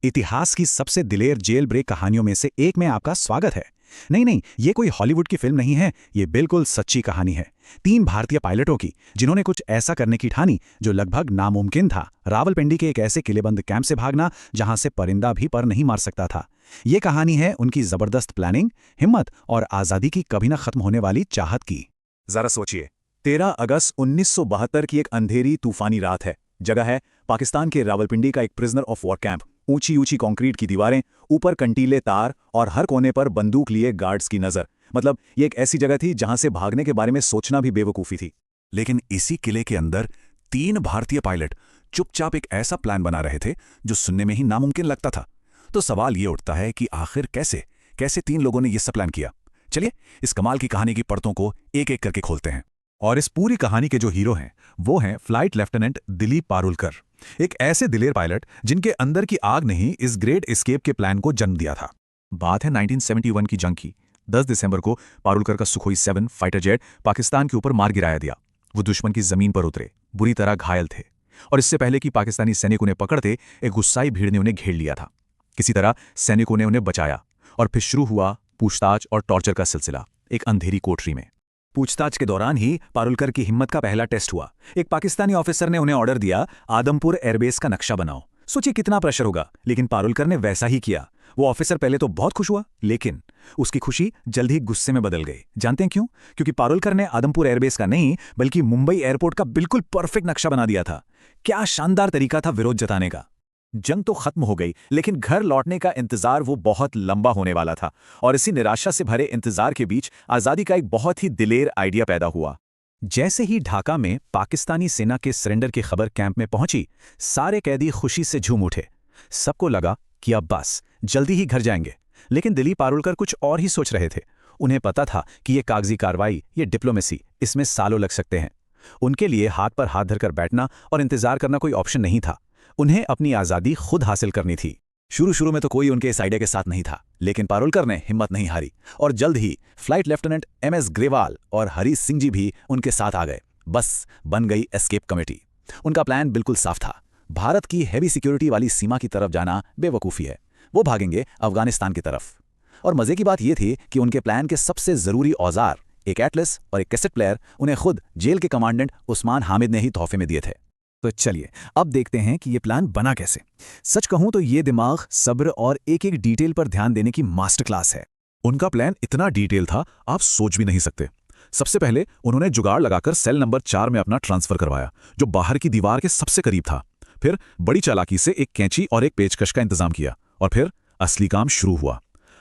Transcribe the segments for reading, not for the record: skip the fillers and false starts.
इतिहास की सबसे दिलेर जेल ब्रेक कहानियों में से एक में आपका स्वागत है। नहीं, ये कोई हॉलीवुड की फिल्म नहीं है, ये बिल्कुल सच्ची कहानी है। 3 भारतीय पायलटों की, जिन्होंने कुछ ऐसा करने की ठानी जो लगभग नामुमकिन था। रावलपिंडी के एक ऐसे किलेबंद कैंप से भागना जहां से परिंदा भी पर नहीं मार सकता था। ये कहानी है उनकी जबरदस्त प्लानिंग, हिम्मत और आज़ादी की कभी न खत्म होने वाली चाहत की। जरा सोचिए, 13 अगस्त 1972 की एक अंधेरी तूफानी रात है। जगह है पाकिस्तान के रावलपिंडी का एक प्रिजनर ऑफ वॉर कैंप। ऊंची ऊंची कंक्रीट की दीवारें, ऊपर कंटीले तार और हर कोने पर बंदूक लिए गार्ड्स की नजर। मतलब ये एक ऐसी जगह थी जहां से भागने के बारे में सोचना भी बेवकूफ़ी थी। लेकिन इसी किले के अंदर 3 भारतीय पायलट चुपचाप एक ऐसा प्लान बना रहे थे जो सुनने में ही नामुमकिन लगता था। तो सवाल ये उठता है कि आखिर कैसे कैसे 3 लोगों ने ये सब प्लान किया। चलिए इस कमाल की कहानी की परतों को एक एक करके खोलते हैं। और इस पूरी कहानी के जो हीरो हैं वो हैं फ्लाइट लेफ्टिनेंट दिलीप पारुलकर, एक ऐसे दिलेर पायलट जिनके अंदर की आग ने ही इस ग्रेट एस्केप के प्लान को जन्म दिया था। बात है 1971 की जंग की। 10 दिसंबर को पारुलकर का सुखोई 7 फाइटर जेट पाकिस्तान के ऊपर मार गिराया दिया। वो दुश्मन की जमीन पर उतरे, बुरी तरह घायल थे, और इससे पहले कि पाकिस्तानी सैनिक उन्हें पकड़ते, एक गुस्साई भीड़ ने उन्हें घेर लिया था। किसी तरह सैनिकों ने उन्हें बचाया और फिर शुरू हुआ पूछताछ और टॉर्चर का सिलसिला एक अंधेरी कोठरी में। पूछताछ के दौरान ही पारुलकर की हिम्मत का पहला टेस्ट हुआ। एक पाकिस्तानी ऑफिसर ने उन्हें ऑर्डर दिया, आदमपुर एयरबेस का नक्शा बनाओ। सोचिए कितना प्रेशर होगा, लेकिन पारुलकर ने वैसा ही किया। वो ऑफिसर पहले तो बहुत खुश हुआ, लेकिन उसकी खुशी जल्द ही गुस्से में बदल गई। जानते हैं क्यों? क्योंकि पारुलकर ने आदमपुर एयरबेस का नहीं बल्कि मुंबई एयरपोर्ट का बिल्कुल परफेक्ट नक्शा बना दिया था। क्या शानदार तरीका था विरोध जताने का। जंग तो खत्म हो गई, लेकिन घर लौटने का इंतजार वो बहुत लंबा होने वाला था। और इसी निराशा से भरे इंतजार के बीच आज़ादी का एक बहुत ही दिलेर आइडिया पैदा हुआ। जैसे ही ढाका में पाकिस्तानी सेना के सरेंडर की खबर कैंप में पहुंची, सारे कैदी खुशी से झूम उठे। सबको लगा कि अब बस जल्दी ही घर जाएंगे। लेकिन दिलीप पारुलकर कुछ और ही सोच रहे थे। उन्हें पता था कि ये कागजी कार्रवाई, ये डिप्लोमेसी, इसमें सालों लग सकते हैं। उनके लिए हाथ पर हाथ धरकर बैठना और इंतजार करना कोई ऑप्शन नहीं था। उन्हें अपनी आज़ादी खुद हासिल करनी थी। शुरू में तो कोई उनके इस आइडिया के साथ नहीं था, लेकिन पारुलकर ने हिम्मत नहीं हारी और जल्द ही फ्लाइट लेफ्टिनेंट MS ग्रेवाल और हरी सिंह जी भी उनके साथ आ गए। बस बन गई एस्केप कमेटी। उनका प्लान बिल्कुल साफ था। भारत की हैवी सिक्योरिटी वाली सीमा की तरफ जाना बेवकूफ़ी है। वो भागेंगे अफगानिस्तान की तरफ। और मजे की बात यह थी कि उनके प्लान के सबसे जरूरी औजार, एक एटलस और एक कैसेट प्लेयर, उन्हें खुद जेल के कमांडेंट उस्मान हामिद ने ही तोहफे में दिए थे। तो चलिए अब देखते हैं कि ये प्लान बना कैसे। सच कहूं तो ये दिमाग, सब्र और एक एक डिटेल पर ध्यान देने की मास्टर क्लास है। उनका प्लान इतना डिटेल था आप सोच भी नहीं सकते। सबसे पहले उन्होंने जुगाड़ लगाकर सेल नंबर 4 में अपना ट्रांसफर करवाया, जो बाहर की दीवार के सबसे करीब था। फिर बड़ी चालाकी से एक कैंची और एक पेचकश का इंतजाम किया, और फिर असली काम शुरू हुआ।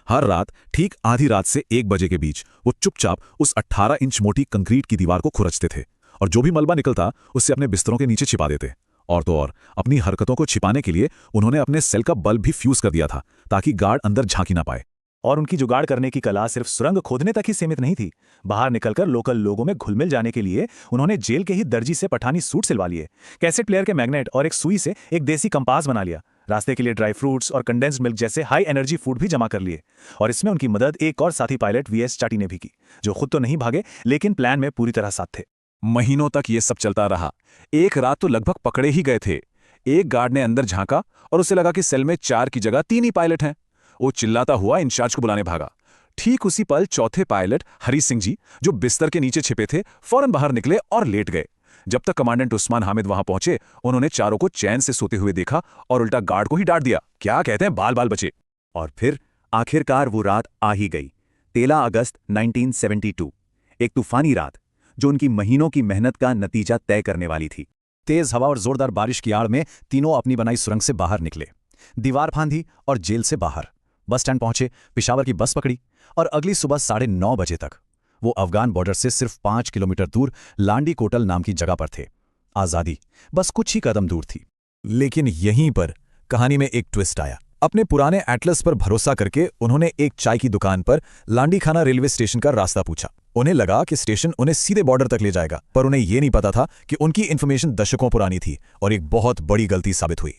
हर रात ठीक आधी रात से 1 बजे के बीच वो चुपचाप उस 18 इंच मोटी कंक्रीट की दीवार को खुरचते थे, और जो भी मलबा निकलता उससे अपने बिस्तरों के नीचे छिपा देते। और तो और अपनी हरकतों को छिपाने के लिए उन्होंने अपने सेल का बल्ब भी फ्यूज कर दिया था, ताकि गार्ड अंदर झांकी ना पाए। और उनकी जुगाड़ करने की कला सिर्फ सुरंग खोदने तक ही सीमित नहीं थी। बाहर निकलकर लोकल लोगों में घुल मिल जाने के लिए उन्होंने जेल के ही दर्जी से पठानी सूट सिलवा लिए, कैसेट प्लेयर के मैग्नेट और एक सुई से एक देसी कंपास बना लिया। रास्ते के लिए ड्राई फ्रूट्स और कंडेंस्ड मिल्क जैसे हाई एनर्जी फूड भी जमा कर लिए। और इसमें उनकी मदद एक और साथी पायलट VS चाटी ने भी की, जो खुद तो नहीं भागे लेकिन प्लान में पूरी तरह साथ थे। महीनों तक ये सब चलता रहा। एक रात तो लगभग पकड़े ही गए थे। एक गार्ड ने अंदर झांका और उसे लगा कि सेल में 4 की जगह 3 ही पायलट हैं। वो चिल्लाता हुआ इंचार्ज को बुलाने भागा। ठीक उसी पल चौथे पायलट हरी सिंह जी, जो बिस्तर के नीचे छिपे थे, फौरन बाहर निकले और लेट गए। जब तक कमांडेंट उस्मान हामिद वहां पहुंचे, उन्होंने चारों को चैन से सोते हुए देखा और उल्टा गार्ड को ही डांट दिया। क्या कहते हैं, बाल बाल बचे। और फिर आखिरकार वो रात आ ही गई। 13 अगस्त 1972, एक तूफानी रात जो उनकी महीनों की मेहनत का नतीजा तय करने वाली थी। तेज हवा और जोरदार बारिश की आड़ में तीनों अपनी बनाई सुरंग से बाहर निकले। दीवार फांदी और जेल से बाहर बस स्टैंड पहुंचे, पेशावर की बस पकड़ी और अगली सुबह 9:30 बजे तक वो अफगान बॉर्डर से सिर्फ 5 किलोमीटर दूर लांडी कोटल नाम की जगह पर थे। आज़ादी बस कुछ ही कदम दूर थी। लेकिन यहीं पर कहानी में एक ट्विस्ट आया। अपने पुराने एटलस पर भरोसा करके उन्होंने एक चाय की दुकान पर लांडीखाना रेलवे स्टेशन का रास्ता पूछा। उन्हें लगा कि स्टेशन उन्हें सीधे बॉर्डर तक ले जाएगा, पर उन्हें यह नहीं पता था कि उनकी इन्फॉर्मेशन दशकों पुरानी थी और एक बहुत बड़ी गलती साबित हुई।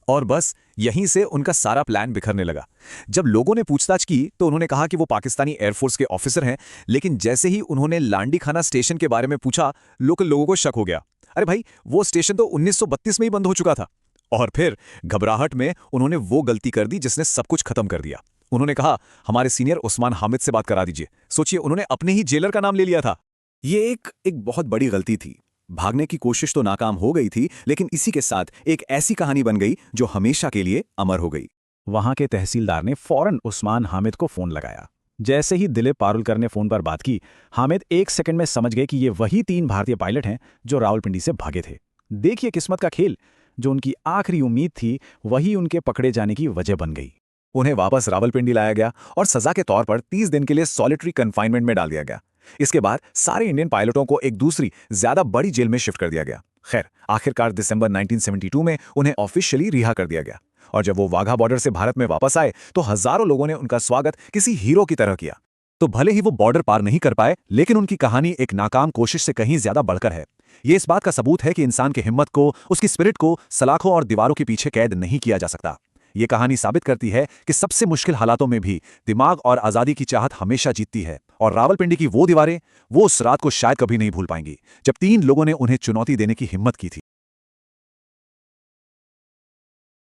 और बस यहीं से उनका सारा प्लान बिखरने लगा। जब लोगों ने पूछताछ की तो उन्होंने कहा कि वो पाकिस्तानी एयरफोर्स के ऑफिसर हैं, लेकिन जैसे ही उन्होंने लांडीखाना स्टेशन के बारे में पूछा, लोकल लोगों को शक हो गया। अरे भाई, वो स्टेशन तो 1932 में ही बंद हो चुका था। और फिर घबराहट में उन्होंने वो गलती कर दी जिसने सब कुछ खत्म कर दिया। उन्होंने कहा, हमारे सीनियर उस्मान हामिद से बात करा दीजिए। सोचिए, उन्होंने अपने ही जेलर का नाम ले लिया था। ये एक बहुत बड़ी गलती थी। भागने की कोशिश तो नाकाम हो गई थी, लेकिन इसी के साथ एक ऐसी कहानी बन गई जो हमेशा के लिए अमर हो गई। वहां के तहसीलदार ने फौरन उस्मान हामिद को फोन लगाया। जैसे ही दिलीप पारुलकर ने फोन पर बात की, हामिद 1 सेकंड में समझ गए कि ये वही 3 भारतीय पायलट हैं जो रावलपिंडी से भागे थे। देखिए किस्मत का खेल, जो उनकी आखिरी उम्मीद थी वही उनके पकड़े जाने की वजह बन गई। उन्हें वापस रावलपिंडी लाया गया और सजा के तौर पर 30 दिन के लिए सॉलिटरी कन्फाइनमेंट में डाल दिया गया। इसके बाद सारे इंडियन पायलटों को एक दूसरी ज्यादा बड़ी जेल में शिफ्ट कर दिया गया। खैर, आखिरकार दिसंबर 1972 में उन्हें ऑफिशियली रिहा कर दिया गया और जब वो वाघा बॉर्डर से भारत में वापस आए तो हजारों लोगों ने उनका स्वागत किसी हीरो की तरह किया। तो भले ही वो बॉर्डर पार नहीं कर पाए, लेकिन उनकी कहानी एक नाकाम कोशिश से कहीं ज्यादा बढ़कर है। ये इस बात का सबूत है कि इंसान की हिम्मत को, उसकी स्पिरिट को सलाखों और दीवारों के पीछे कैद नहीं किया जा सकता। ये कहानी साबित करती है कि सबसे मुश्किल हालातों में भी दिमाग और आजादी की चाहत हमेशा जीतती है। और रावलपिंडी की वो दीवारें, वो उस रात को शायद कभी नहीं भूल पाएंगी जब 3 लोगों ने उन्हें चुनौती देने की हिम्मत की थी।